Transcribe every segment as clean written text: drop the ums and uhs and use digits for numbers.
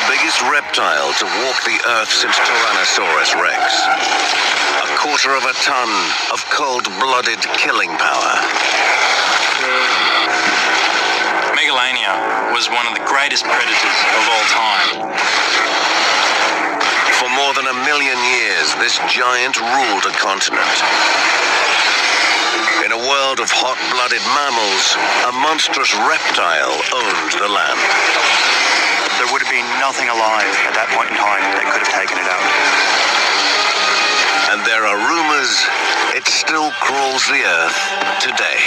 biggest reptile to walk the earth since Tyrannosaurus rex. A quarter of a ton of cold-blooded killing power. Megalania was one of the greatest predators of all time. For more than 1 million years, this giant ruled a continent. In a world of hot-blooded mammals, a monstrous reptile owned the land. There would have been nothing alive at that point in time that could have taken it out. And there are rumors it still crawls the earth today.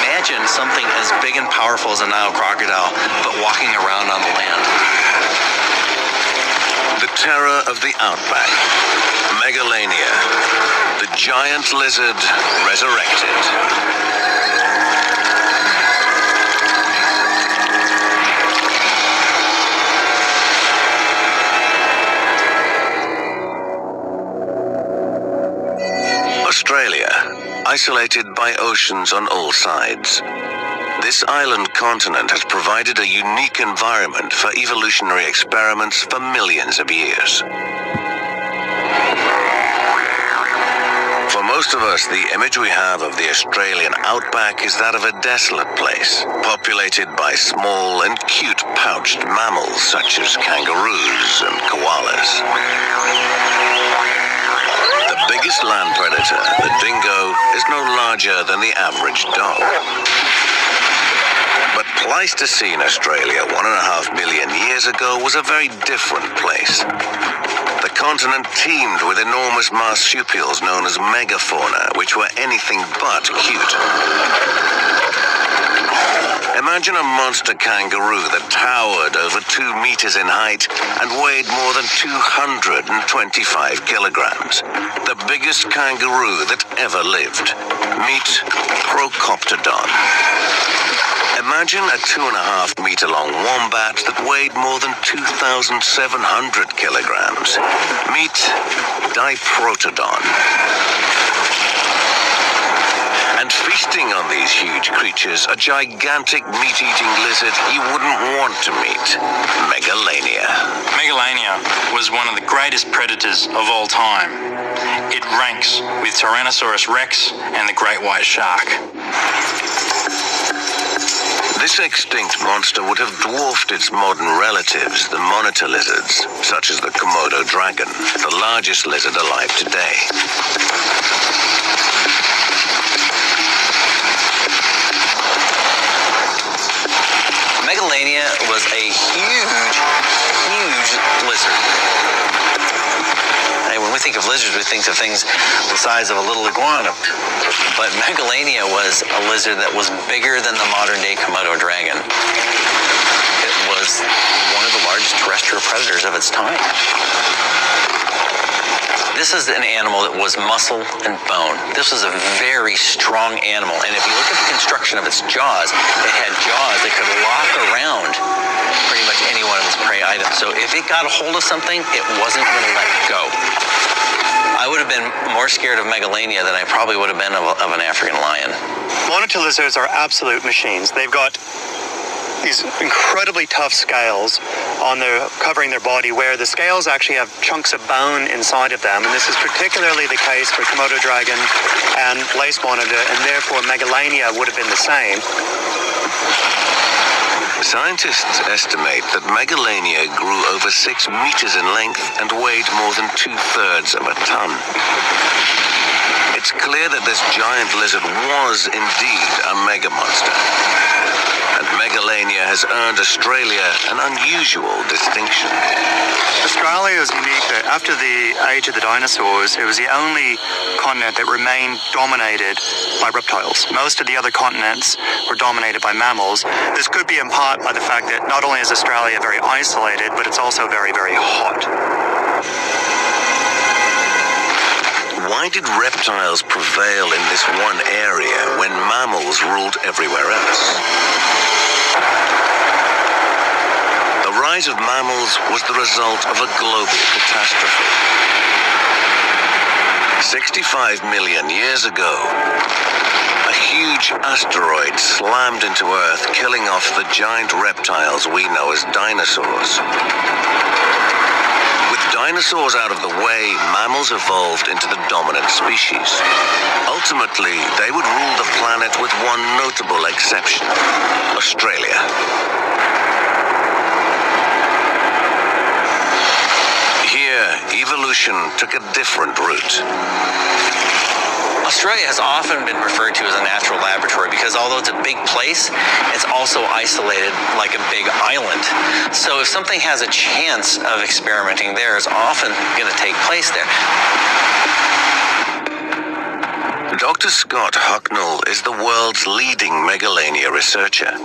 Imagine something as big and powerful as a Nile crocodile, but walking around on the land. The terror of the outback. Megalania. The giant lizard resurrected. Australia, isolated by oceans on all sides. This island continent has provided a unique environment for evolutionary experiments for millions of years. For most of us, the image we have of the Australian outback is that of a desolate place, populated by small and cute pouched mammals such as kangaroos and koalas. The biggest land predator, the dingo, is no larger than the average dog. But Pleistocene Australia 1.5 million years ago was a very different place. The continent teemed with enormous marsupials known as megafauna, which were anything but cute. Imagine a monster kangaroo that towered over 2 meters in height and weighed more than 225 kilograms. The biggest kangaroo that ever lived. Meet Procoptodon. Imagine a 2.5 meter long wombat that weighed more than 2,700 kilograms. Meet Diprotodon. And feasting on these huge creatures, a gigantic meat-eating lizard you wouldn't want to meet. Megalania. Megalania was one of the greatest predators of all time. It ranks with Tyrannosaurus rex and the great white shark. This extinct monster would have dwarfed its modern relatives, the monitor lizards, such as the Komodo dragon, the largest lizard alive today. Megalania was a huge lizard. Hey, when we think of lizards, we think of things the size of a little iguana. But Megalania was a lizard that was bigger than the modern-day Komodo dragon. It was one of the largest terrestrial predators of its time. This is an animal that was muscle and bone. This was a very strong animal. And if you look at the construction of its jaws, it had jaws that could lock around pretty much any one of its prey items. So if it got a hold of something, it wasn't going to let go. I would have been more scared of Megalania than I probably would have been of an African lion. Monitor lizards are absolute machines. They've got these incredibly tough scales covering their body, where the scales actually have chunks of bone inside of them, and this is particularly the case for Komodo dragon and lace monitor, and therefore Megalania would have been the same. Scientists estimate that Megalania grew over 6 meters in length and weighed more than 2/3 of a ton. It's clear that this giant lizard was indeed a mega monster. And Megalania has earned Australia an unusual distinction. Australia is unique that after the age of the dinosaurs, it was the only continent that remained dominated by reptiles. Most of the other continents were dominated by mammals. This could be in part by the fact that not only is Australia very isolated, but it's also very, very hot. Why did reptiles prevail in this one area when mammals ruled everywhere else? The rise of mammals was the result of a global catastrophe. 65 million years ago, a huge asteroid slammed into Earth, killing off the giant reptiles we know as dinosaurs. With dinosaurs out of the way, mammals evolved into the dominant species. Ultimately, they would rule the planet with one notable exception: Australia. Here, evolution took a different route. Australia has often been referred to as a natural laboratory because although it's a big place, it's also isolated like a big island. So if something has a chance of experimenting there, it's often going to take place there. Dr. Scott Hucknall is the world's leading megalania researcher.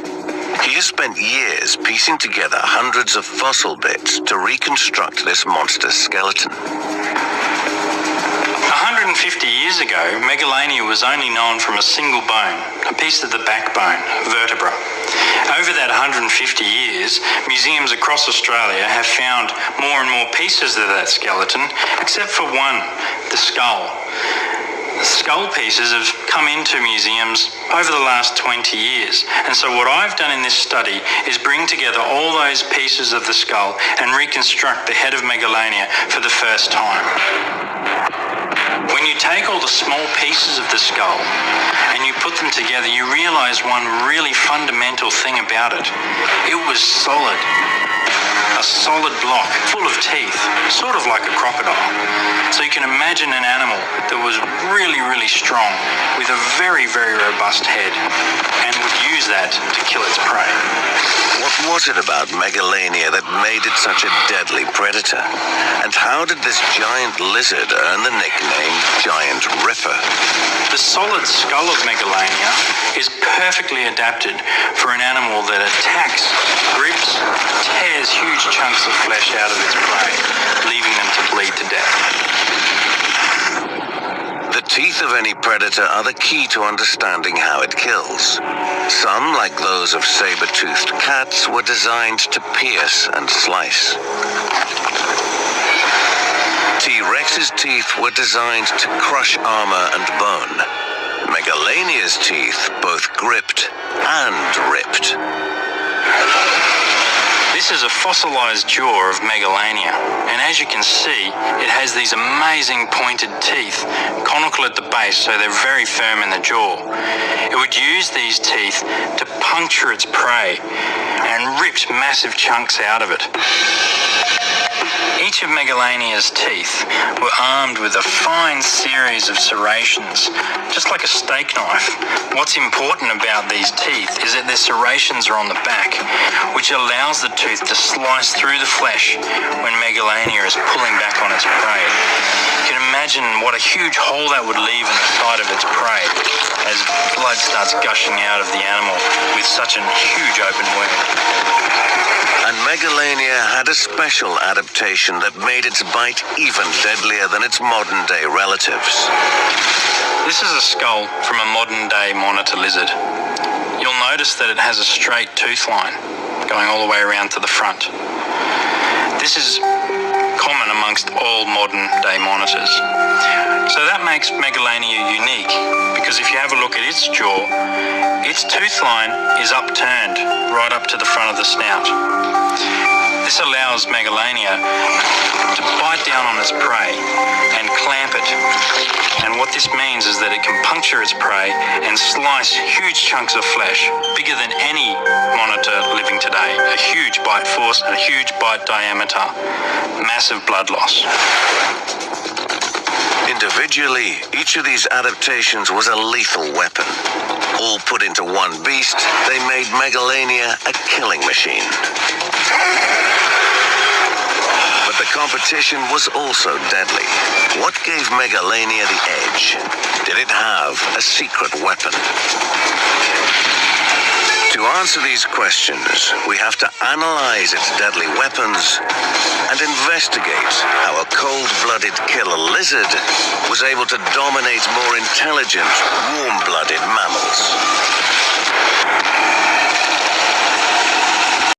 He has spent years piecing together hundreds of fossil bits to reconstruct this monster's skeleton. 150 years ago, megalania was only known from a single bone, a piece of the backbone, vertebra. Over that 150 years, museums across Australia have found more and more pieces of that skeleton, except for one, the skull. The skull pieces have come into museums over the last 20 years. And so what I've done in this study is bring together all those pieces of the skull and reconstruct the head of megalania for the first time. When you take all the small pieces of the skull and you put them together, you realize one really fundamental thing about it. It was solid. A solid block full of teeth, sort of like a crocodile. So you can imagine an animal that was really, really strong with a very, very robust head and would use that to kill its prey. What was it about megalania that made it such a deadly predator? And how did this giant lizard earn the nickname Giant Ripper? The solid skull of megalania is perfectly adapted for an animal that attacks, grips, tears huge chunks of flesh out of its prey, leaving them to bleed to death. The teeth of any predator are the key to understanding how it kills. Some, like those of saber-toothed cats, were designed to pierce and slice. T-Rex's teeth were designed to crush armor and bone. Megalania's teeth both gripped and ripped. This is a fossilized jaw of megalania, and as you can see, it has these amazing pointed teeth, conical at the base, so they're very firm in the jaw. It would use these teeth to puncture its prey and ripped massive chunks out of it. Each of megalania's teeth were armed with a fine series of serrations, just like a steak knife. What's important about these teeth is that their serrations are on the back, which allows the tooth to slice through the flesh when megalania is pulling back on its prey. You can imagine what a huge hole that would leave in the side of its prey as blood starts gushing out of the animal with such a huge open wound. And megalania had a special adaptation that made its bite even deadlier than its modern-day relatives. This is a skull from a modern-day monitor lizard. You'll notice that it has a straight tooth line going all the way around to the front. This is common amongst all modern-day monitors. So that makes megalania unique, because if you have a look at its jaw, its tooth line is upturned right up to the front of the snout. This allows megalania to bite down on its prey and clamp it. And what this means is that it can puncture its prey and slice huge chunks of flesh, bigger than any monitor living today. A huge bite force and a huge bite diameter. Massive blood loss. Individually, each of these adaptations was a lethal weapon. All put into one beast, they made megalania a killing machine. But the competition was also deadly. What gave megalania the edge? Did it have a secret weapon? To answer these questions, we have to analyze its deadly weapons and investigate how a cold-blooded killer lizard was able to dominate more intelligent, warm-blooded mammals.